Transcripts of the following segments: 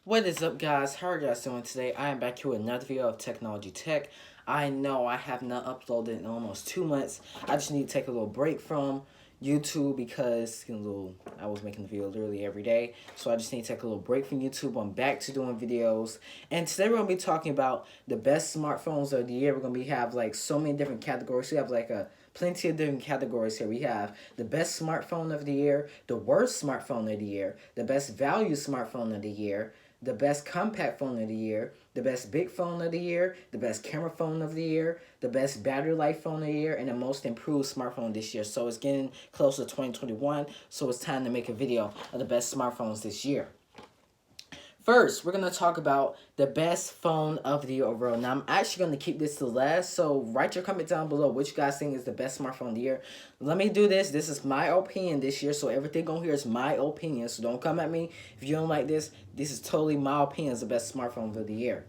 What is up, guys? How are you guys doing today? I am back here with another video of Technology Tech. I know I have not uploaded in almost 2 months. I just need to take a little break from YouTube because I was making the video literally every day. So I just need to take a little break from YouTube. I'm back to doing videos. And today we're going to be talking about the best smartphones of the year. We're going to have like so many different categories. We have like plenty of different categories here. We have the best smartphone of the year, the worst smartphone of the year, the best value smartphone of the year, the best compact phone of the year, the best big phone of the year, the best camera phone of the year, the best battery life phone of the year, and the most improved smartphone this year. So it's getting close to 2021, so it's time to make a video of the best smartphones this year. First, we're going to talk about the best phone of the year overall. Now, I'm actually going to keep this to last, so write your comment down below which you guys think is the best smartphone of the year. Let me do this. This is my opinion this year, so everything on here is my opinion, so don't come at me if you don't like this. This is totally my opinion as the best smartphone of the year.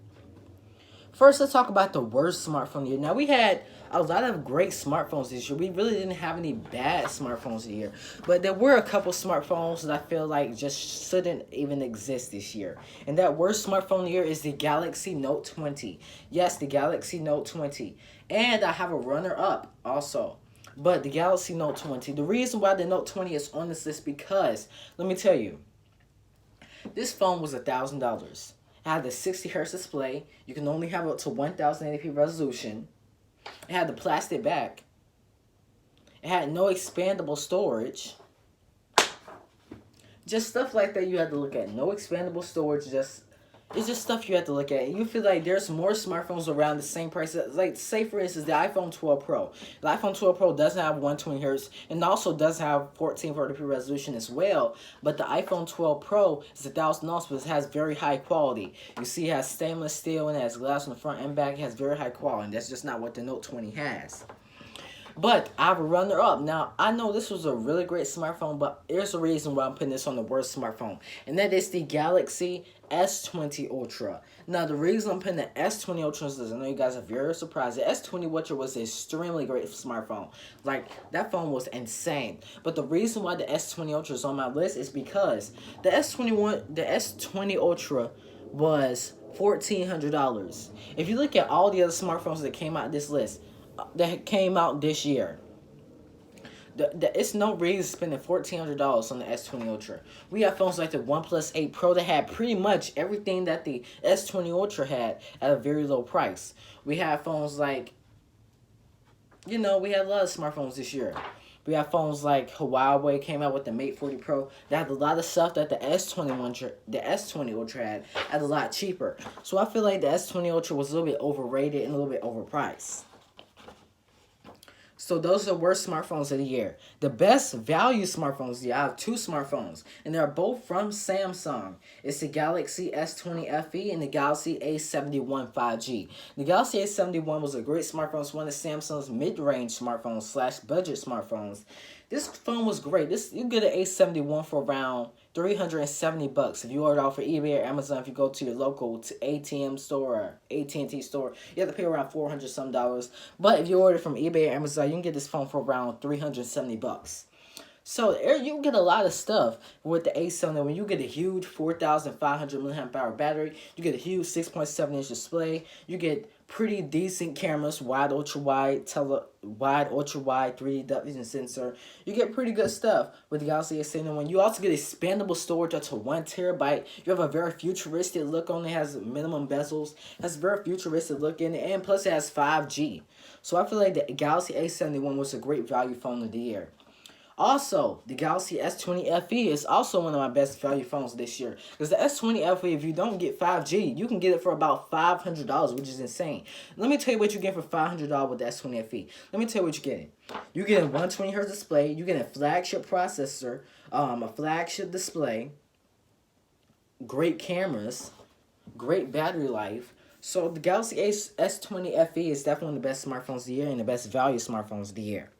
First, let's talk about the worst smartphone of the year. Now, we had a lot of great smartphones this year. We really didn't have any bad smartphones this year. But there were a couple smartphones that I feel like just shouldn't even exist this year. And that worst smartphone of the year is the Galaxy Note 20. Yes, the Galaxy Note 20. And I have a runner-up also. But the Galaxy Note 20. The reason why the Note 20 is on this list because, let me tell you, this phone was $1,000. It had the 60 hertz display. You can only have up to 1080p resolution. It had the plastic back. It had no expandable storage. Just stuff like that you had to look at. No expandable storage. It's just stuff you have to look at. And you feel like there's more smartphones around the same price. Like, say, for instance, the iPhone 12 Pro. The iPhone 12 Pro doesn't have 120 hertz and also does have 1440p resolution as well. But the iPhone 12 Pro is $1,000, but it has very high quality. You see, it has stainless steel and it has glass on the front and back. It has very high quality. That's just not what the Note 20 has. But I have a runner-up. Now, I know this was a really great smartphone, but here's the reason why I'm putting this on the worst smartphone. And that is the Galaxy S20 Ultra. Now, the reason I'm putting the S20 Ultra is I know you guys are very surprised. The S20 Ultra was an extremely great smartphone. Like, that phone was insane. But the reason why the S20 Ultra is on my list is because the S20 Ultra was $1,400. If you look at all the other smartphones that came out of this list, that came out this year, it's no reason spending $1,400 on the S20 Ultra. We have phones like the OnePlus 8 Pro that had pretty much everything that the S20 Ultra had at a very low price. We have phones like, we had a lot of smartphones this year. We have phones like Huawei came out with the Mate 40 Pro that had a lot of stuff that the S20 Ultra had at a lot cheaper. So I feel like the S20 Ultra was a little bit overrated and a little bit overpriced. So those are the worst smartphones of the year. The best value smartphones of the year, I have two smartphones, and they're both from Samsung. It's the Galaxy S20 FE and the Galaxy A71 5G. The Galaxy A71 was a great smartphone. It's one of Samsung's mid-range smartphones slash budget smartphones. This phone was great. You get an A71 for around $370 if you order off of eBay or Amazon. If you go to your local ATM store or AT&T store, you have to pay around $400 some dollars. But if you order from eBay or Amazon, you can get this phone for around $370. So you get a lot of stuff with the A70. When you get a huge 4,500 milliamp hour battery, you get a huge 6.7-inch display, you get pretty decent cameras, wide, ultra wide, 3D depth vision sensor. You get pretty good stuff with the Galaxy S71. You also get expandable storage up to 1 terabyte. You have a very futuristic look on it. Has minimum bezels. Has a very futuristic look in it, and plus it has 5G. So I feel like the Galaxy A71 was a great value phone of the year. Also, the Galaxy S20 FE is also one of my best value phones this year. Because the S20 FE, if you don't get 5G, you can get it for about $500, which is insane. Let me tell you what you get for $500 with the S20 FE. Let me tell you what you're getting. You're getting a 120Hz display. You're getting a flagship processor, a flagship display, great cameras, great battery life. So the Galaxy S20 FE is definitely one of the best smartphones of the year and the best value smartphones of the year.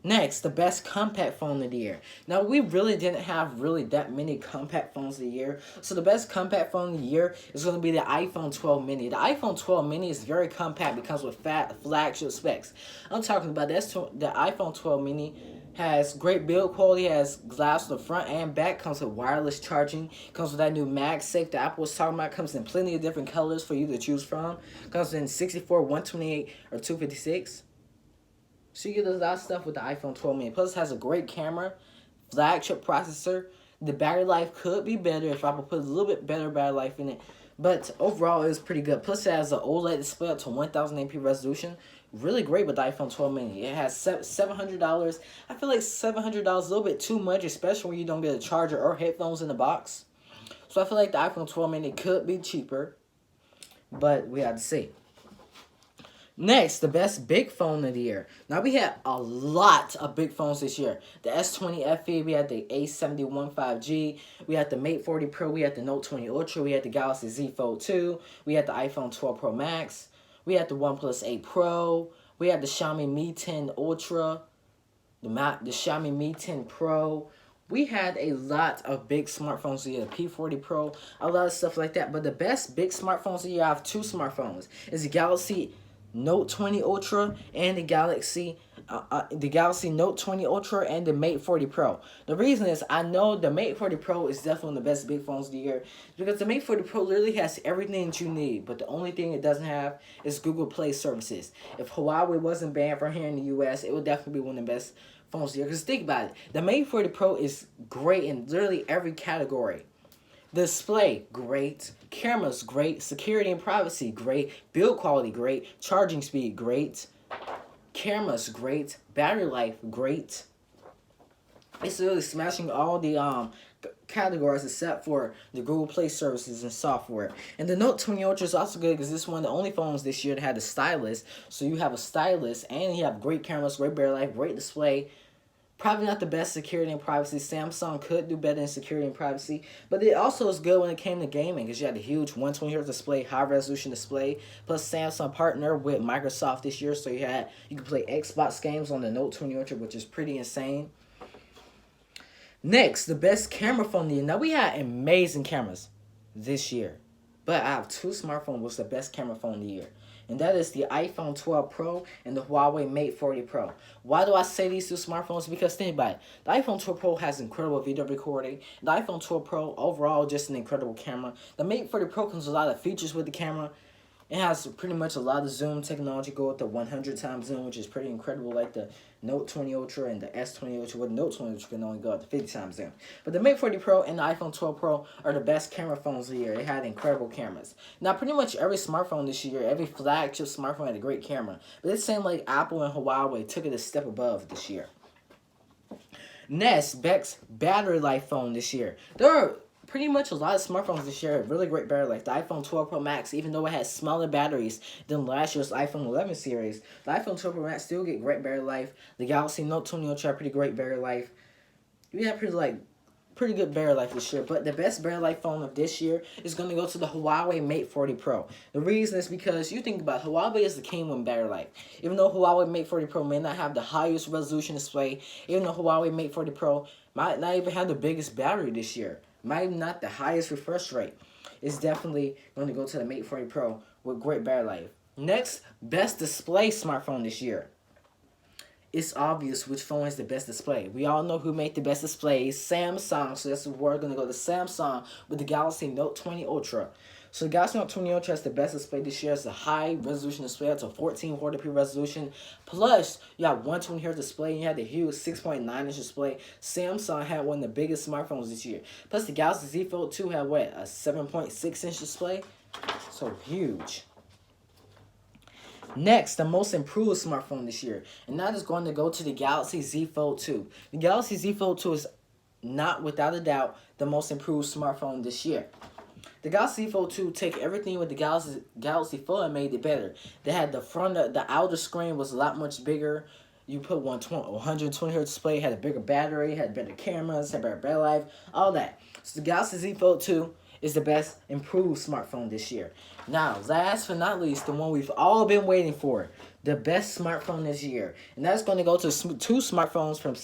Next, the best compact phone of the year. Now, we really didn't have that many compact phones of the year. So the best compact phone of the year is going to be the iPhone 12 mini. The iPhone 12 mini is very compact. It comes with flagship specs. I'm talking about the iPhone 12 mini Has great build quality, has glass on the front and back, comes with wireless charging, comes with that new MagSafe that Apple was talking about, comes in plenty of different colors for you to choose from, comes in 64, 128, or 256. So you get a lot of stuff with the iPhone 12 mini. Plus it has a great camera, flagship processor. The battery life could be better if I would put a little bit better battery life in it. But overall, it was pretty good. Plus, it has an OLED display up to 1080p resolution. Really great with the iPhone 12 mini. It has $700. I feel like $700 is a little bit too much, especially when you don't get a charger or headphones in the box. So I feel like the iPhone 12 mini could be cheaper, but we have to see. Next, the best big phone of the year. Now, we had a lot of big phones this year. The S20 FE, we had the A71 5G, we had the Mate 40 Pro, we had the Note 20 Ultra, we had the Galaxy Z Fold 2, we had the iPhone 12 Pro Max, we had the OnePlus 8 Pro, we had the Xiaomi Mi 10 Ultra, the Xiaomi Mi 10 Pro. We had a lot of big smartphones here, the P40 Pro, a lot of stuff like that. But the best big smartphones here, I have two smartphones. It's the Galaxy Note 20 Ultra and the Galaxy Note 20 Ultra and the Mate 40 Pro. The reason is I know the Mate 40 Pro is definitely one of the best big phones of the year because the Mate 40 Pro literally has everything that you need, but the only thing it doesn't have is Google Play services. If Huawei wasn't banned from here in the US, it would definitely be one of the best phones of the year. Because think about it, the Mate 40 Pro is great in literally every category. Display, great. Cameras, great. Security and privacy, great. Build quality, great. Charging speed, great. Cameras, great. Battery life, great. It's really smashing all the categories except for the Google Play services and software. And the Note 20 Ultra is also good because this is one of the only phones this year that had a stylus. So you have a stylus and you have great cameras, great battery life, great display. Probably not the best security and privacy. Samsung could do better in security and privacy. But it also is good when it came to gaming because you had a huge 120Hz display, high resolution display. Plus Samsung partnered with Microsoft this year. So you could play Xbox games on the Note 20 Ultra, which is pretty insane. Next, the best camera phone of the year. Now we had amazing cameras this year. But I have two smartphones was the best camera phone of the year. And that is the iPhone 12 Pro and the Huawei Mate 40 Pro. Why do I say these two smartphones? Because think about it. The iPhone 12 Pro has incredible video recording. The iPhone 12 Pro, overall, just an incredible camera. The Mate 40 Pro comes with a lot of features with the camera. It has pretty much a lot of zoom technology, go with the 100 times zoom, which is pretty incredible, like the Note 20 Ultra and the S20 Ultra, with the Note 20 Ultra can only go up to 50 times zoom. But the Mate 40 Pro and the iPhone 12 Pro are the best camera phones of the year. They had incredible cameras. Now, pretty much every smartphone this year, every flagship smartphone had a great camera. But it seemed like Apple and Huawei took it a step above this year. Next, best battery life phone this year. There are pretty much a lot of smartphones this year have really great battery life. The iPhone 12 Pro Max, even though it has smaller batteries than last year's iPhone 11 series, the iPhone 12 Pro Max still get great battery life. The Galaxy Note 20 Ultra have pretty great battery life. We have pretty good battery life this year. But the best battery life phone of this year is going to go to the Huawei Mate 40 Pro. The reason is because you think about it, Huawei is the king with battery life. Even though Huawei Mate 40 Pro may not have the highest resolution display, even though Huawei Mate 40 Pro might not even have the biggest battery this year, might not the highest refresh rate, it's definitely going to go to the Mate 40 Pro with great battery life. Next, best display smartphone this year. It's obvious which phone has the best display. We all know who made the best display, Samsung. So that's where we're going to go to Samsung with the Galaxy Note 20 Ultra. So the Galaxy Note 20 Ultra has the best display this year. It's a high resolution display. It's a 1440p resolution. Plus, you have 120Hz display. You had the huge 6.9-inch display. Samsung had one of the biggest smartphones this year. Plus, the Galaxy Z Fold 2 had what? A 7.6-inch display. So huge. Next, the most improved smartphone this year. And that is going to go to the Galaxy Z Fold 2. The Galaxy Z Fold 2 is not without a doubt the most improved smartphone this year. The Galaxy Z Fold 2 take everything with the Galaxy Fold and made it better. They had the outer screen was a lot much bigger. You put 120Hz display, had a bigger battery, had better cameras, had better battery life, all that. So the Galaxy Z Fold 2 is the best improved smartphone this year. Now, last but not least, the one we've all been waiting for, the best smartphone this year. And that's going to go to two smartphones from